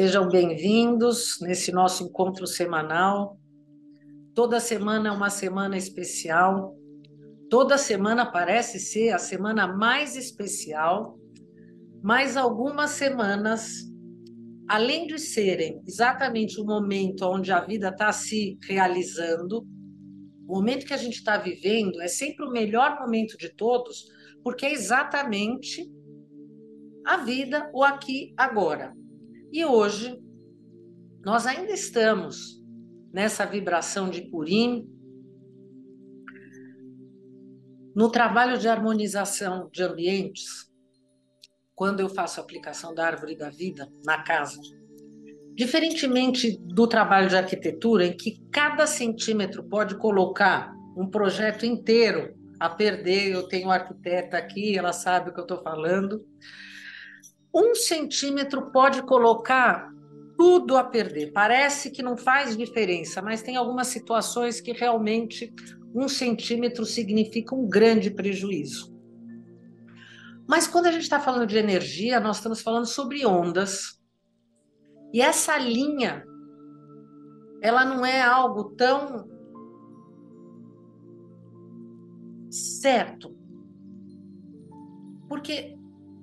Sejam bem-vindos nesse nosso encontro semanal. Toda semana é uma semana especial. Toda semana parece ser a semana mais especial, mas algumas semanas, além de serem exatamente o momento onde a vida está se realizando, o momento que a gente está vivendo é sempre o melhor momento de todos, porque é exatamente a vida, o aqui, agora. E hoje, nós ainda estamos nessa vibração de Purim, no trabalho de harmonização de ambientes, quando eu faço a aplicação da árvore da vida na casa. Diferentemente do trabalho de arquitetura, em que cada centímetro pode colocar um projeto inteiro a perder, eu tenho uma arquiteta aqui, ela sabe o que eu estou falando, 1 centímetro pode colocar tudo a perder. Parece que não faz diferença, mas tem algumas situações que realmente 1 centímetro significa um grande prejuízo. Mas quando a gente está falando de energia, nós estamos falando sobre ondas. E essa linha, ela não é algo tão certo. Porque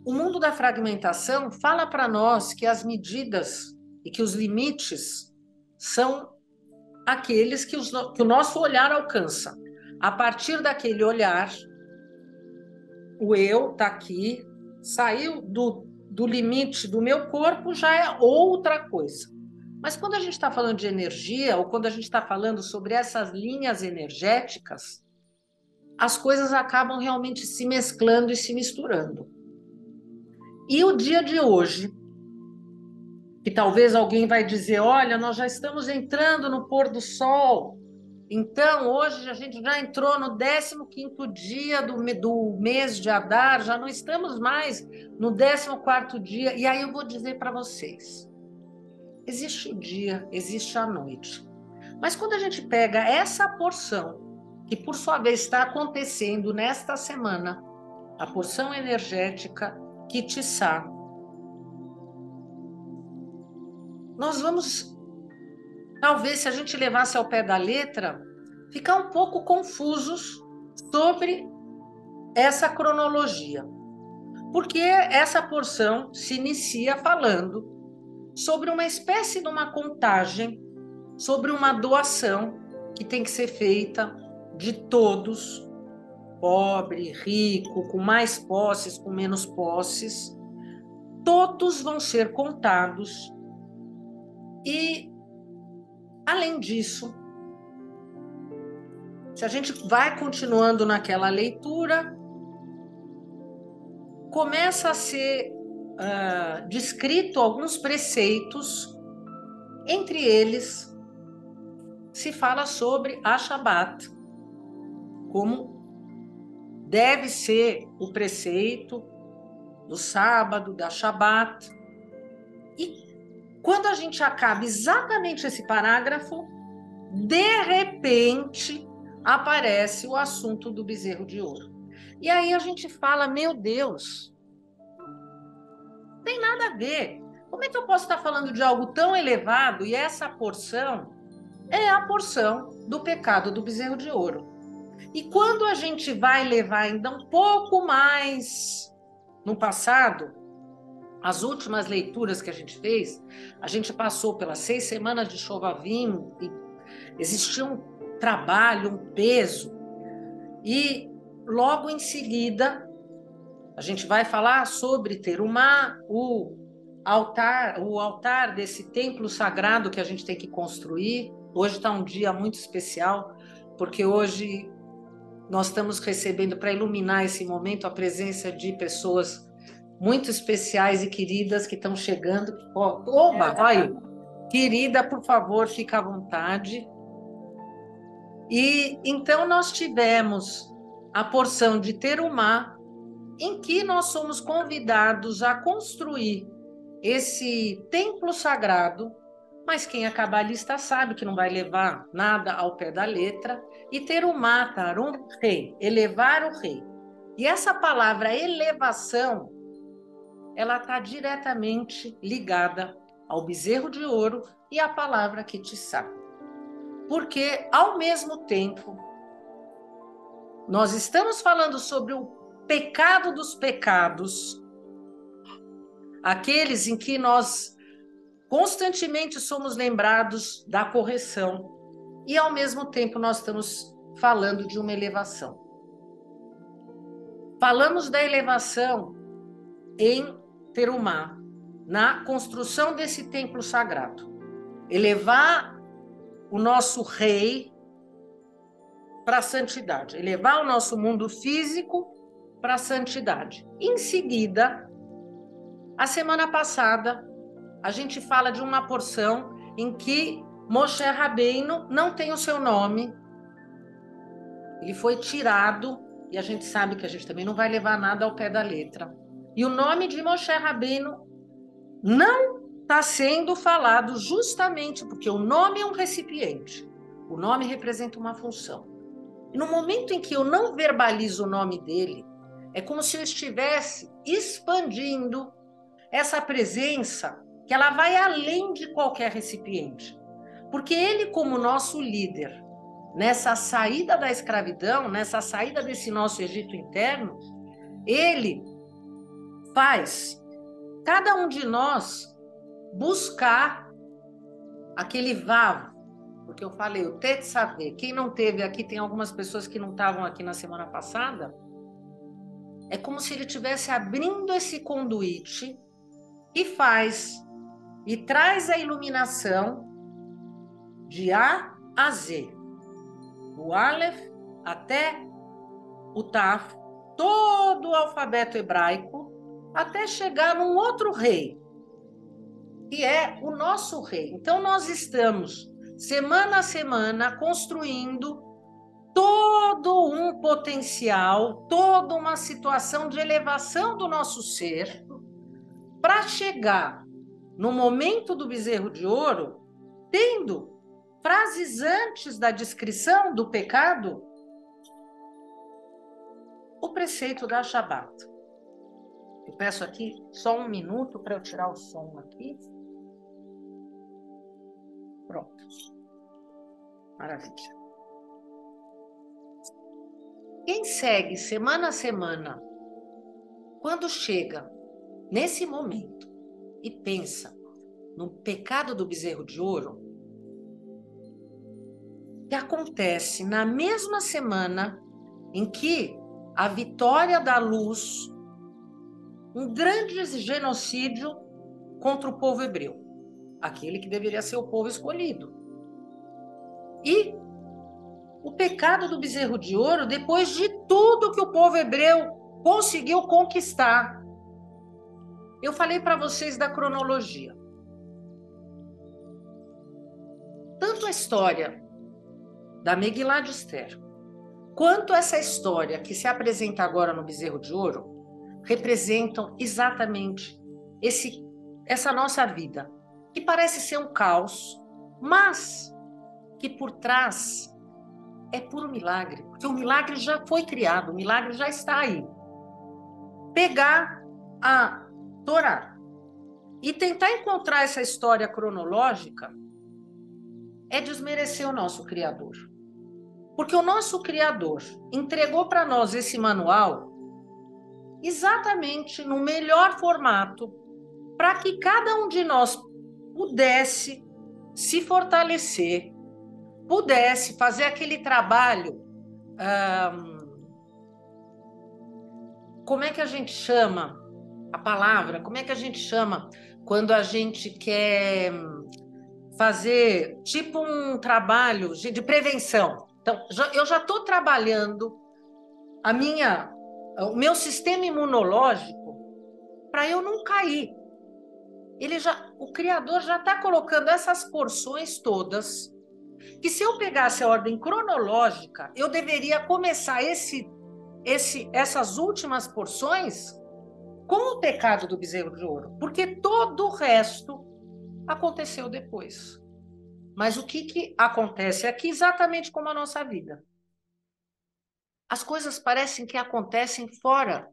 o mundo da fragmentação fala para nós que as medidas e que os limites são aqueles que o nosso olhar alcança. A partir daquele olhar, o eu está aqui, saiu do limite do meu corpo, já é outra coisa. Mas quando a gente está falando de energia, ou quando a gente está falando sobre essas linhas energéticas, as coisas acabam realmente se mesclando e se misturando. E o dia de hoje, que talvez alguém vai dizer, olha, nós já estamos entrando no pôr do sol, então hoje a gente já entrou no 15º dia do mês de Adar, já não estamos mais no 14º dia, e aí eu vou dizer para vocês, existe o dia, existe a noite, mas quando a gente pega essa porção, que por sua vez está acontecendo nesta semana, a porção energética Kitissá, nós vamos, talvez, se a gente levasse ao pé da letra, ficar um pouco confusos sobre essa cronologia. Porque essa porção se inicia falando sobre uma espécie de uma contagem, sobre uma doação que tem que ser feita de todos, pobre, rico, com mais posses, com menos posses, todos vão ser contados. E, além disso, se a gente vai continuando naquela leitura, começa a ser descrito alguns preceitos, entre eles se fala sobre a Shabat, como deve ser o preceito do sábado, da Shabat. E quando a gente acaba exatamente esse parágrafo, de repente aparece o assunto do bezerro de ouro. E aí a gente fala, meu Deus, não tem nada a ver. Como é que eu posso estar falando de algo tão elevado e essa porção é a porção do pecado do bezerro de ouro? E quando a gente vai levar ainda um pouco mais no passado, as últimas leituras que a gente fez, a gente passou pelas 6 semanas de Shovavim e existia um trabalho, um peso. E logo em seguida, a gente vai falar sobre Terumá, o altar desse templo sagrado que a gente tem que construir. Hoje está um dia muito especial, porque hoje nós estamos recebendo, para iluminar esse momento, a presença de pessoas muito especiais e queridas que estão chegando. Oba, vai! Querida, por favor, fica à vontade. E então nós tivemos a porção de Terumá, em que nós somos convidados a construir esse templo sagrado, mas quem é cabalista sabe que não vai levar nada ao pé da letra, e Terumá, Tarum, rei, elevar o rei. E essa palavra elevação, ela está diretamente ligada ao bezerro de ouro e à palavra que te sabe. Porque, ao mesmo tempo, nós estamos falando sobre o pecado dos pecados, aqueles em que nós constantemente somos lembrados da correção, e ao mesmo tempo nós estamos falando de uma elevação. Falamos da elevação em Terumá, na construção desse templo sagrado. Elevar o nosso rei para a santidade, elevar o nosso mundo físico para a santidade. Em seguida, a semana passada, a gente fala de uma porção em que Moshe Rabbeinu não tem o seu nome, ele foi tirado, e a gente sabe que a gente também não vai levar nada ao pé da letra. E o nome de Moshe Rabbeinu não está sendo falado justamente porque o nome é um recipiente, o nome representa uma função. E no momento em que eu não verbalizo o nome dele, é como se eu estivesse expandindo essa presença, que ela vai além de qualquer recipiente. Porque ele, como nosso líder, nessa saída da escravidão, nessa saída desse nosso Egito interno, ele faz cada um de nós buscar aquele vav, porque eu falei, o Tetzaveh, quem não teve aqui, tem algumas pessoas que não estavam aqui na semana passada, é como se ele estivesse abrindo esse conduíte e faz, e traz a iluminação de A a Z, do Aleph até o Taf, todo o alfabeto hebraico, até chegar num outro rei, que é o nosso rei. Então, nós estamos, semana a semana, construindo todo um potencial, toda uma situação de elevação do nosso ser, para chegar no momento do bezerro de ouro, tendo frases antes da descrição do pecado, o preceito da Shabat. Eu peço aqui só um minuto para eu tirar o som aqui. Pronto. Maravilha. Quem segue semana a semana, quando chega nesse momento e pensa no pecado do bezerro de ouro, que acontece na mesma semana em que a vitória da luz, um grande genocídio contra o povo hebreu, aquele que deveria ser o povo escolhido. E o pecado do bezerro de ouro, depois de tudo que o povo hebreu conseguiu conquistar. Eu falei para vocês da cronologia. Tanto a história da Megilá de Esther, quanto essa história que se apresenta agora no bezerro de ouro, representam exatamente essa nossa vida, que parece ser um caos, mas que por trás é puro milagre, porque o milagre já foi criado, o milagre já está aí. Pegar a Torá e tentar encontrar essa história cronológica é desmerecer o nosso Criador. Porque o nosso Criador entregou para nós esse manual exatamente no melhor formato para que cada um de nós pudesse se fortalecer, pudesse fazer aquele trabalho, como é que a gente chama a palavra? Como é que a gente chama quando a gente quer fazer tipo um trabalho de prevenção? Então, eu já estou trabalhando o meu sistema imunológico para eu não cair. O Criador já está colocando essas porções todas, que se eu pegasse a ordem cronológica, eu deveria começar essas últimas porções com o pecado do bezerro de ouro, porque todo o resto aconteceu depois. Mas o que acontece aqui exatamente como a nossa vida? As coisas parecem que acontecem fora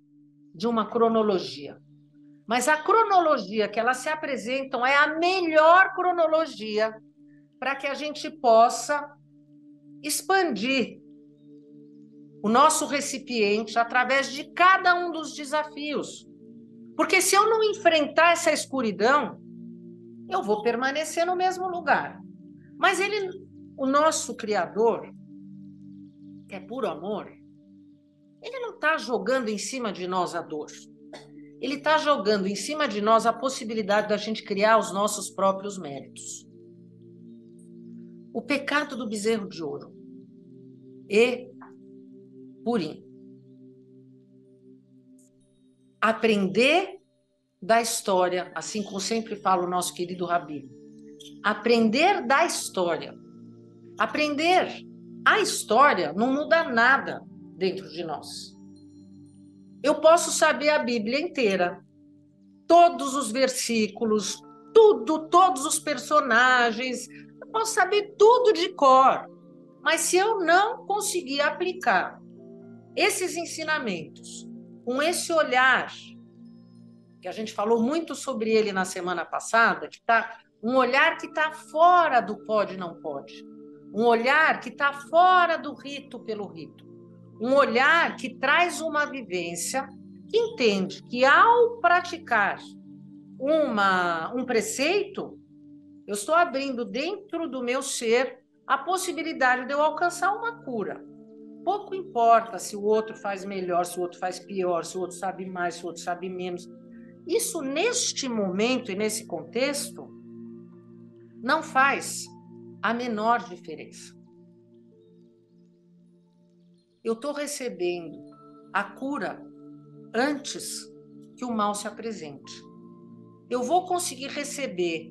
de uma cronologia. Mas a cronologia que elas se apresentam é a melhor cronologia para que a gente possa expandir o nosso recipiente através de cada um dos desafios. Porque se eu não enfrentar essa escuridão, eu vou permanecer no mesmo lugar. Mas ele, o nosso Criador, que é puro amor, ele não está jogando em cima de nós a dor. Ele está jogando em cima de nós a possibilidade da gente criar os nossos próprios méritos. O pecado do bezerro de ouro e Purim. Aprender da história, assim como sempre fala o nosso querido Rabino. Aprender da história. Aprender a história não muda nada dentro de nós. Eu posso saber a Bíblia inteira, todos os versículos, tudo, todos os personagens, eu posso saber tudo de cor, mas se eu não conseguir aplicar esses ensinamentos com esse olhar, que a gente falou muito sobre ele na semana passada, que tá um olhar que está fora do pode e não pode, um olhar que está fora do rito pelo rito, um olhar que traz uma vivência que entende que ao praticar um preceito, eu estou abrindo dentro do meu ser a possibilidade de eu alcançar uma cura. Pouco importa se o outro faz melhor, se o outro faz pior, se o outro sabe mais, se o outro sabe menos. Isso, neste momento e nesse contexto, não faz a menor diferença. Eu estou recebendo a cura antes que o mal se apresente. Eu vou conseguir receber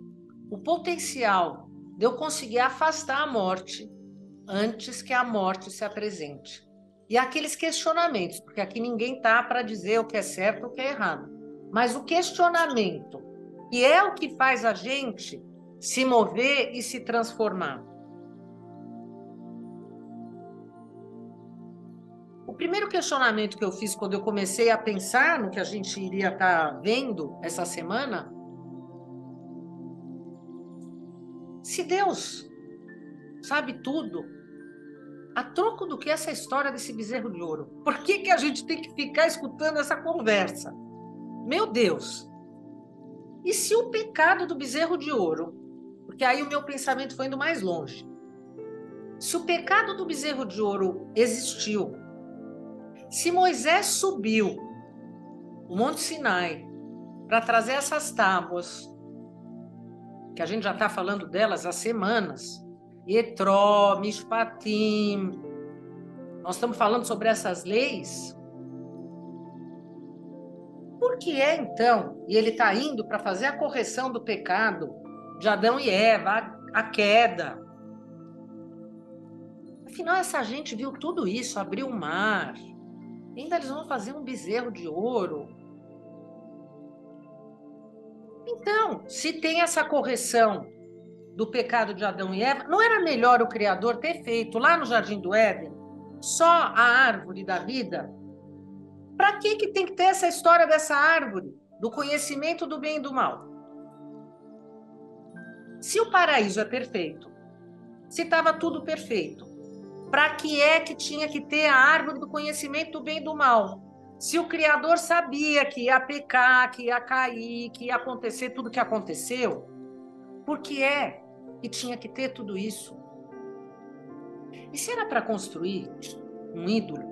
o potencial de eu conseguir afastar a morte antes que a morte se apresente. E aqueles questionamentos, porque aqui ninguém está para dizer o que é certo ou o que é errado, mas o questionamento, que é o que faz a gente se mover e se transformar. O primeiro questionamento que eu fiz quando eu comecei a pensar no que a gente iria estar vendo essa semana, se Deus sabe tudo, a troco do que essa história desse bezerro de ouro? Por que a gente tem que ficar escutando essa conversa? Meu Deus! E se o pecado do bezerro de ouro, porque aí o meu pensamento foi indo mais longe, se o pecado do bezerro de ouro existiu, se Moisés subiu o Monte Sinai para trazer essas tábuas, que a gente já está falando delas há semanas, Yetró, Mishpatim, nós estamos falando sobre essas leis. Por que é, então, e ele está indo para fazer a correção do pecado de Adão e Eva, a queda. Afinal, essa gente viu tudo isso, abriu o mar, ainda eles vão fazer um bezerro de ouro. Então, se tem essa correção do pecado de Adão e Eva, não era melhor o Criador ter feito lá no Jardim do Éden só a árvore da vida? Para que tem que ter essa história dessa árvore, do conhecimento do bem e do mal? Se o paraíso é perfeito, se estava tudo perfeito, para que é que tinha que ter a árvore do conhecimento do bem e do mal? Se o Criador sabia que ia pecar, que ia cair, que ia acontecer tudo que aconteceu, por que é que tinha que ter tudo isso? E se era para construir um ídolo,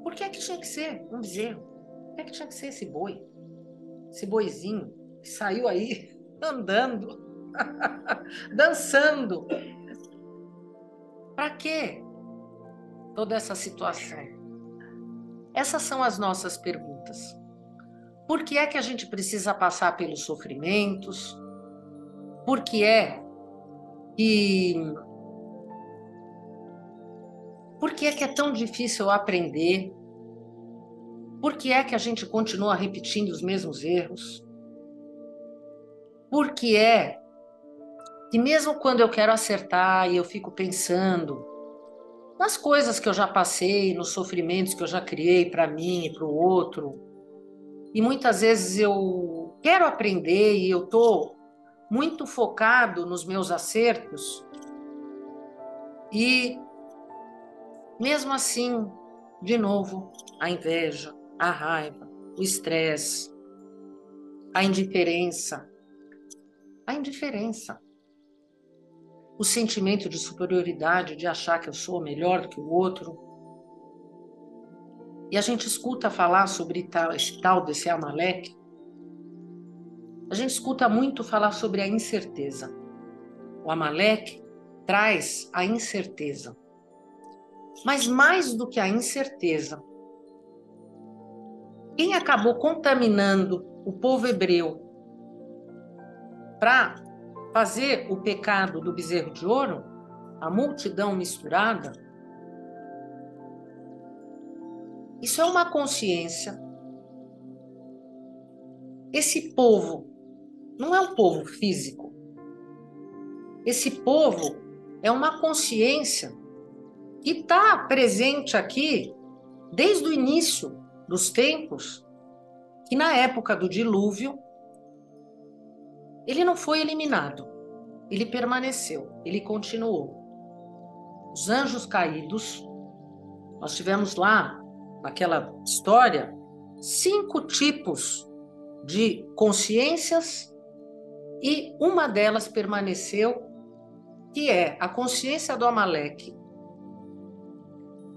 por que é que tinha que ser um bezerro? Por que é que tinha que ser esse boi? Esse boizinho que saiu aí andando, dançando. Para quê toda essa situação? Essas são as nossas perguntas. Por que é que a gente precisa passar pelos sofrimentos? Por que é que é tão difícil aprender? Por que é que a gente continua repetindo os mesmos erros? Por que é que mesmo quando eu quero acertar e eu fico pensando nas coisas que eu já passei, nos sofrimentos que eu já criei para mim e para o outro, e muitas vezes eu quero aprender e eu estou muito focado nos meus acertos, e mesmo assim, de novo, a inveja, a raiva, o estresse, a indiferença, o sentimento de superioridade, de achar que eu sou melhor do que o outro. E a gente escuta falar sobre esse tal desse Amaleque. A gente escuta muito falar sobre a incerteza. O Amaleque traz a incerteza. Mas mais do que a incerteza, quem acabou contaminando o povo hebreu para fazer o pecado do bezerro de ouro, a multidão misturada, isso é uma consciência. Esse povo não é um povo físico. Esse povo é uma consciência que está presente aqui desde o início dos tempos, que na época do dilúvio, ele não foi eliminado, ele permaneceu, ele continuou. Os anjos caídos, nós tivemos lá, naquela história, 5 tipos de consciências e uma delas permaneceu, que é a consciência do Amaleque.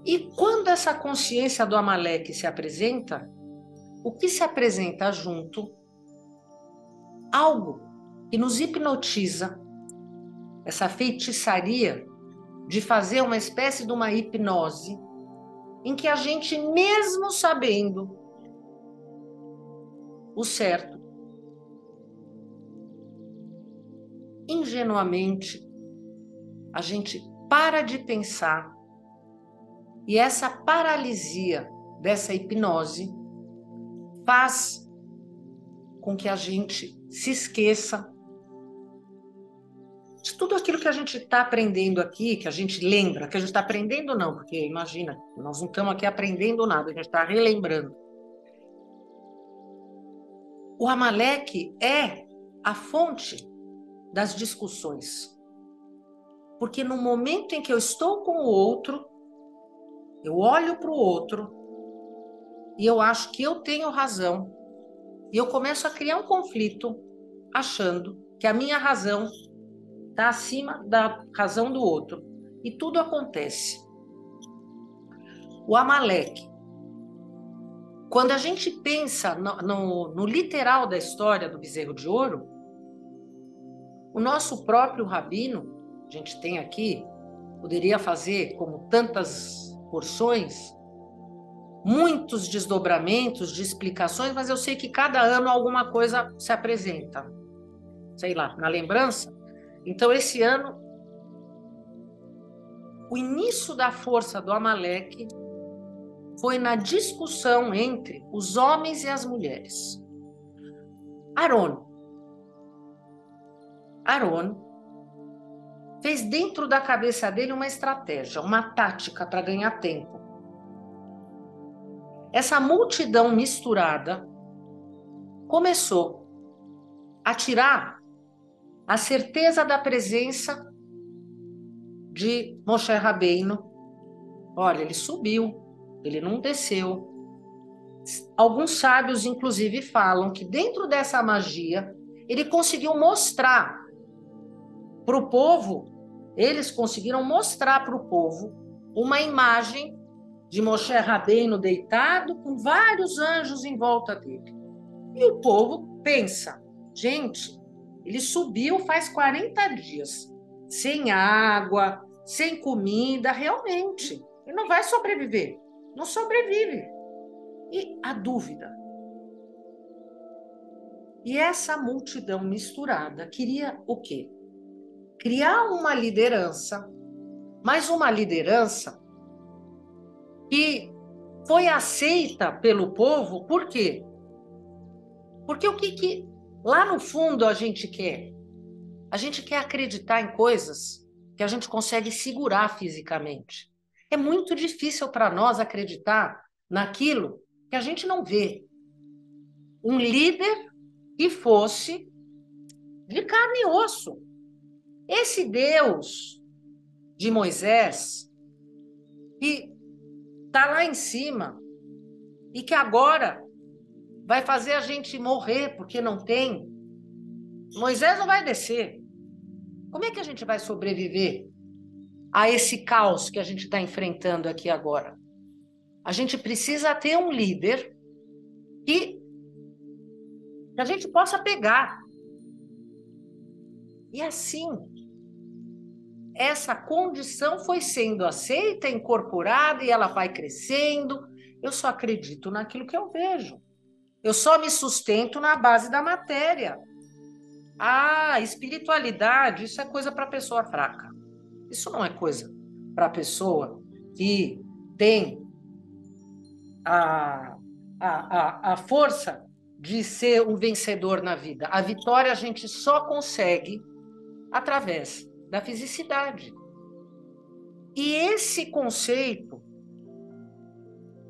E quando essa consciência do Amaleque se apresenta, o que se apresenta junto? Algo que nos hipnotiza, essa feitiçaria de fazer uma espécie de uma hipnose, em que a gente, mesmo sabendo o certo, ingenuamente, a gente para de pensar, e essa paralisia dessa hipnose faz com que a gente se esqueça de tudo aquilo que a gente está aprendendo aqui, que a gente lembra, que a gente está aprendendo não, porque imagina, nós não estamos aqui aprendendo nada, a gente está relembrando. O Amaleque é a fonte das discussões. Porque no momento em que eu estou com o outro, eu olho para o outro e eu acho que eu tenho razão, e eu começo a criar um conflito achando que a minha razão está acima da razão do outro. E tudo acontece. O Amaleque, quando a gente pensa no literal da história do bezerro de ouro, o nosso próprio rabino, a gente tem aqui, poderia fazer como tantas porções, muitos desdobramentos de explicações, mas eu sei que cada ano alguma coisa se apresenta, sei lá, na lembrança. Então, esse ano, o início da força do Amaleque foi na discussão entre os homens e as mulheres. Aron fez dentro da cabeça dele uma estratégia, uma tática para ganhar tempo. Essa multidão misturada começou a tirar a certeza da presença de Moshe Rabbeinu. Olha, ele subiu, ele não desceu. Alguns sábios, inclusive, falam que dentro dessa magia, ele conseguiu mostrar para o povo, eles conseguiram mostrar para o povo uma imagem de Moshe Rabbeinu deitado com vários anjos em volta dele. E o povo pensa, gente, ele subiu faz 40 dias, sem água, sem comida, realmente, ele não vai sobreviver, não sobrevive. E a dúvida. E essa multidão misturada queria o quê? Criar uma liderança, mas uma liderança que foi aceita pelo povo, por quê? Porque o que lá no fundo a gente quer? A gente quer acreditar em coisas que a gente consegue segurar fisicamente. É muito difícil para nós acreditar naquilo que a gente não vê. um líder que fosse de carne e osso. Esse Deus de Moisés, que está lá em cima e que agora vai fazer a gente morrer porque não tem. Moisés não vai descer. Como é que a gente vai sobreviver a esse caos que a gente está enfrentando aqui agora? A gente precisa ter um líder que a gente possa pegar. E assim, essa condição foi sendo aceita, incorporada, e ela vai crescendo. Eu só acredito naquilo que eu vejo. Eu só me sustento na base da matéria. Ah, espiritualidade, isso é coisa para pessoa fraca. Isso não é coisa para pessoa que tem a força de ser um vencedor na vida. A vitória a gente só consegue através da fisicidade. E esse conceito,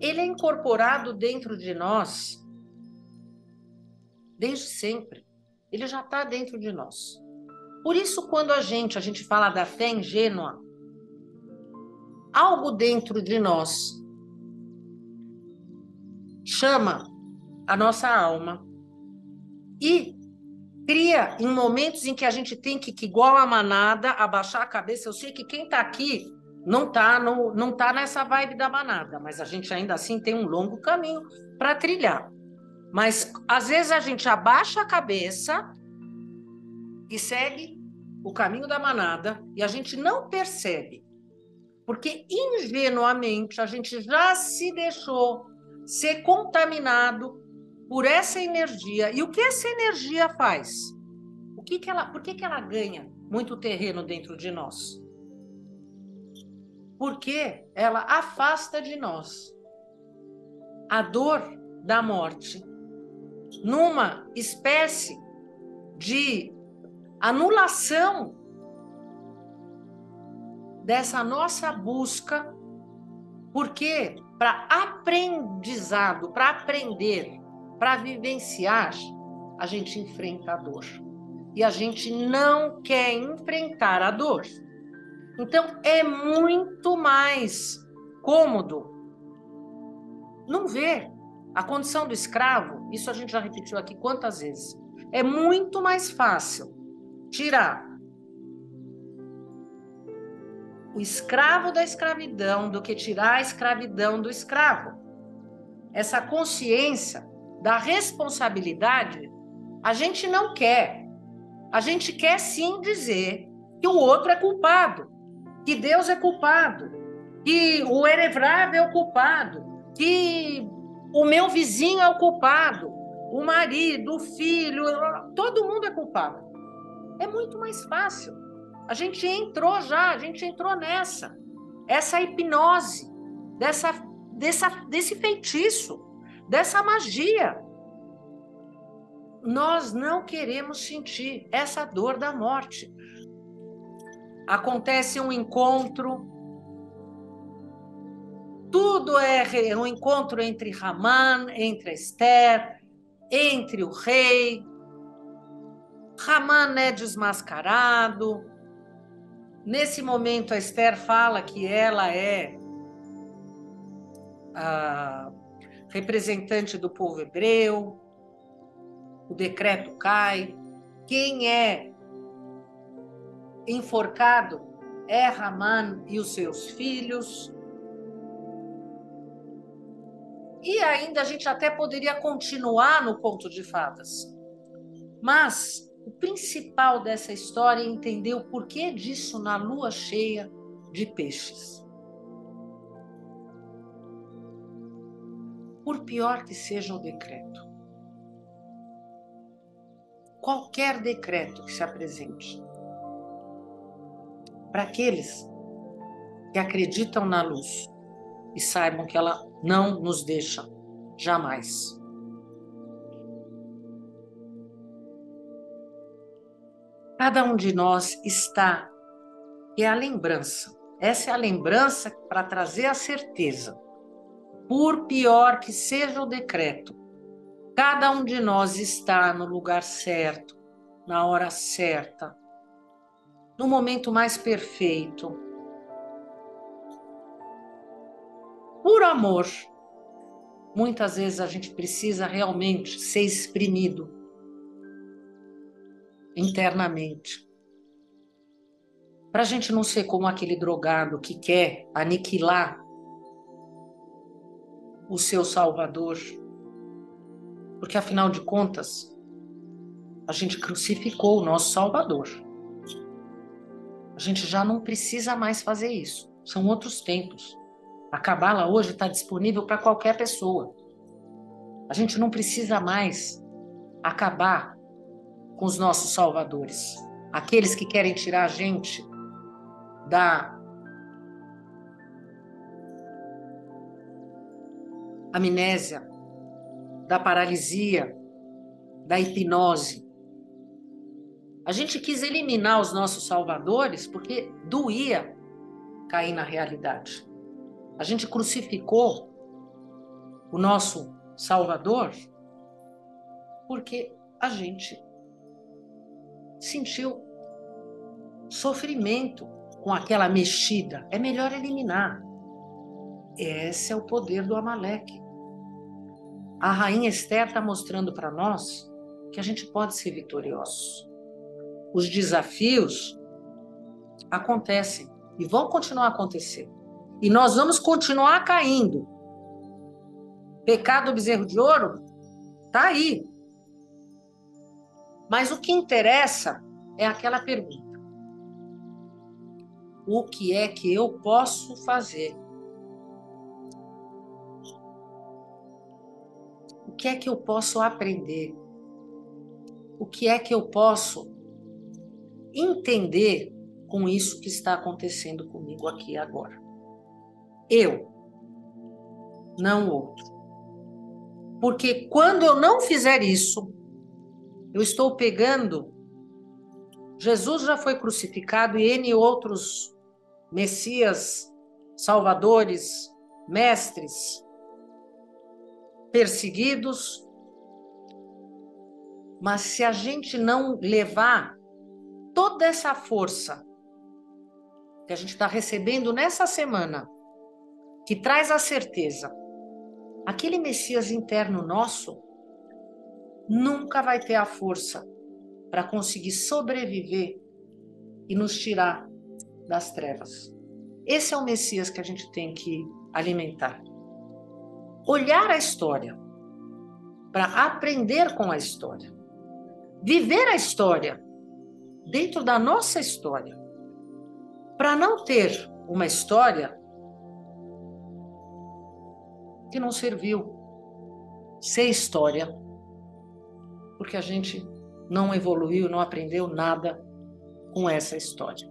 ele é incorporado dentro de nós desde sempre. Ele já está dentro de nós. Por isso, quando a gente fala da fé ingênua, algo dentro de nós chama a nossa alma e cria em momentos em que a gente tem que igual a manada, abaixar a cabeça. Eu sei que quem está aqui não tá nessa vibe da manada, mas a gente ainda assim tem um longo caminho para trilhar. Mas às vezes a gente abaixa a cabeça e segue o caminho da manada e a gente não percebe, porque ingenuamente a gente já se deixou ser contaminado por essa energia. E o que essa energia faz? Por que ela ganha muito terreno dentro de nós? Porque ela afasta de nós a dor da morte, numa espécie de anulação dessa nossa busca, porque para aprendizado, para aprender, para vivenciar, a gente enfrenta a dor. E a gente não quer enfrentar a dor. Então, é muito mais cômodo não ver a condição do escravo. Isso a gente já repetiu aqui quantas vezes. É muito mais fácil tirar o escravo da escravidão do que tirar a escravidão do escravo. Essa consciência da responsabilidade, a gente não quer. A gente quer sim dizer que o outro é culpado, que Deus é culpado, que o Erevrado é o culpado, que o meu vizinho é o culpado, o marido, o filho, todo mundo é culpado. É muito mais fácil. A gente entrou nessa. Essa hipnose, desse feitiço, dessa magia. Nós não queremos sentir essa dor da morte. Acontece um encontro, tudo é um encontro entre Haman, entre Esther, entre o rei. Haman é desmascarado. Nesse momento, a Esther fala que ela é a representante do povo hebreu. O decreto cai. Quem é enforcado é Haman e os seus filhos. E ainda a gente até poderia continuar no conto de fadas. Mas o principal dessa história é entender o porquê disso na lua cheia de peixes. Por pior que seja o decreto, qualquer decreto que se apresente, para aqueles que acreditam na luz e saibam que ela não nos deixa jamais. Cada um de nós está, é a lembrança. Essa é a lembrança para trazer a certeza. Por pior que seja o decreto, Cada um de nós está no lugar certo, na hora certa, no momento mais perfeito. Por amor, muitas vezes a gente precisa realmente ser exprimido internamente, para a gente não ser como aquele drogado que quer aniquilar o seu Salvador, porque afinal de contas, a gente crucificou o nosso Salvador. A gente já não precisa mais fazer isso. São outros tempos. A Cabala hoje está disponível para qualquer pessoa. A gente não precisa mais acabar com os nossos salvadores. Aqueles que querem tirar a gente da amnésia, da paralisia, da hipnose. A gente quis eliminar os nossos salvadores porque doía cair na realidade. A gente crucificou o nosso Salvador porque a gente sentiu sofrimento com aquela mexida. É melhor eliminar. Esse é o poder do Amaleque. A rainha Esther está mostrando para nós que a gente pode ser vitorioso. Os desafios acontecem e vão continuar a acontecer. E nós vamos continuar caindo. Pecado do bezerro de ouro está aí. Mas o que interessa é aquela pergunta: o que é que eu posso fazer? O que é que eu posso aprender? O que é que eu posso entender com isso que está acontecendo comigo aqui e agora? Eu, não o outro. Porque quando eu não fizer isso, eu estou pegando. Jesus já foi crucificado e N outros Messias, Salvadores, mestres, perseguidos. Mas se a gente não levar toda essa força que a gente está recebendo nessa semana, que traz a certeza, aquele Messias interno nosso nunca vai ter a força para conseguir sobreviver e nos tirar das trevas. Esse é o Messias que a gente tem que alimentar. Olhar a história para aprender com a história. Viver a história dentro da nossa história. Para não ter uma história que não serviu ser história, porque a gente não evoluiu, não aprendeu nada com essa história.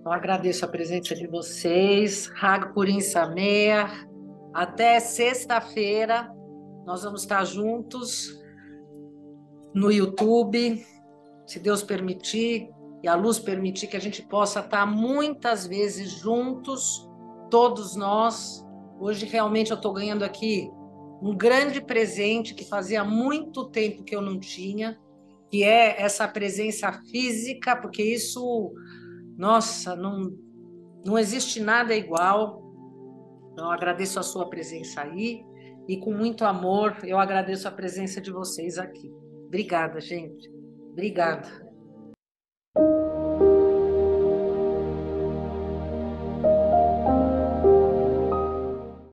Eu agradeço a presença de vocês. Hag Purim Sameach. Até sexta-feira. Nós vamos estar juntos no YouTube, se Deus permitir e a luz permitir, que a gente possa estar muitas vezes juntos, todos nós. Hoje realmente eu estou ganhando aqui um grande presente que fazia muito tempo que eu não tinha, que é essa presença física, porque isso, nossa, não existe nada igual. Então, eu agradeço a sua presença aí e com muito amor eu agradeço a presença de vocês aqui. Obrigada, gente. Obrigada.